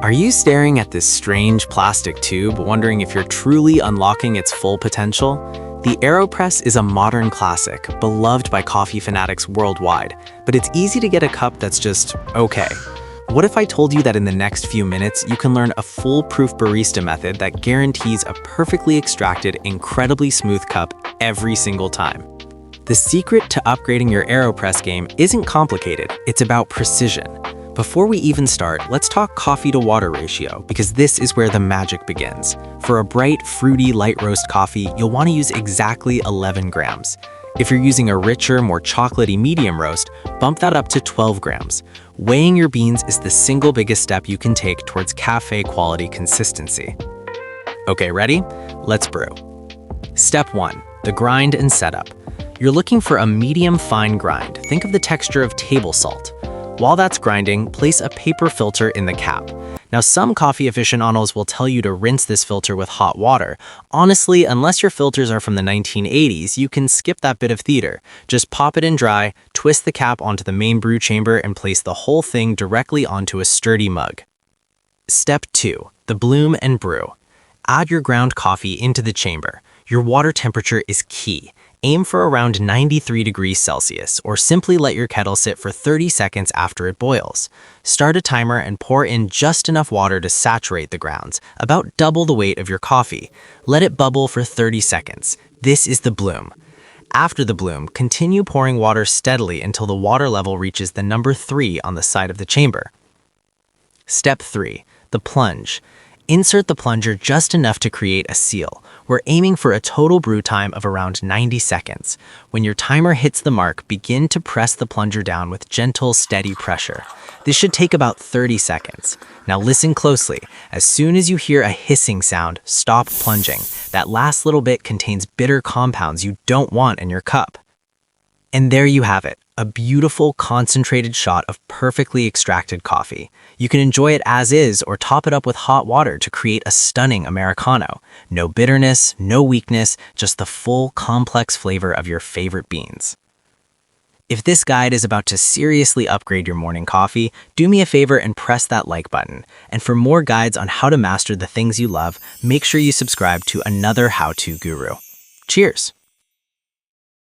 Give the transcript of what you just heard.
Are you staring at this strange plastic tube, wondering if you're truly unlocking its full potential? The AeroPress is a modern classic, beloved by coffee fanatics worldwide, but it's easy to get a cup that's just okay. What if I told you that in the next few minutes, you can learn a foolproof barista method that guarantees a perfectly extracted, incredibly smooth cup every single time? The secret to upgrading your AeroPress game isn't complicated, it's about precision. Before we even start, let's talk coffee to water ratio, because this is where the magic begins. For a bright, fruity, light roast coffee, you'll want to use exactly 11 grams. If you're using a richer, more chocolatey medium roast, bump that up to 12 grams. Weighing your beans is the single biggest step you can take towards cafe-quality consistency. Okay, ready? Let's brew. Step 1. The grind and setup. You're looking for a medium fine grind. Think of the texture of table salt. While that's grinding, place a paper filter in the cap. Now, some coffee aficionados will tell you to rinse this filter with hot water. Honestly, unless your filters are from the 1980s, you can skip that bit of theater. Just pop it in dry, twist the cap onto the main brew chamber, and place the whole thing directly onto a sturdy mug. Step 2. The bloom and brew. Add your ground coffee into the chamber. Your water temperature is key. Aim for around 93 degrees Celsius, or simply let your kettle sit for 30 seconds after it boils. Start a timer and pour in just enough water to saturate the grounds, about double the weight of your coffee. Let it bubble for 30 seconds. This is the bloom. After the bloom, continue pouring water steadily until the water level reaches the number 3 on the side of the chamber. Step 3. The plunge. Insert the plunger just enough to create a seal. We're aiming for a total brew time of around 90 seconds. When your timer hits the mark, begin to press the plunger down with gentle, steady pressure. This should take about 30 seconds. Now listen closely. As soon as you hear a hissing sound, stop plunging. That last little bit contains bitter compounds you don't want in your cup. And there you have it, a beautiful, concentrated shot of perfectly extracted coffee. You can enjoy it as is or top it up with hot water to create a stunning Americano. No bitterness, no weakness, just the full, complex flavor of your favorite beans. If this guide is about to seriously upgrade your morning coffee, do me a favor and press that like button. And for more guides on how to master the things you love, make sure you subscribe to another how-to guru. Cheers!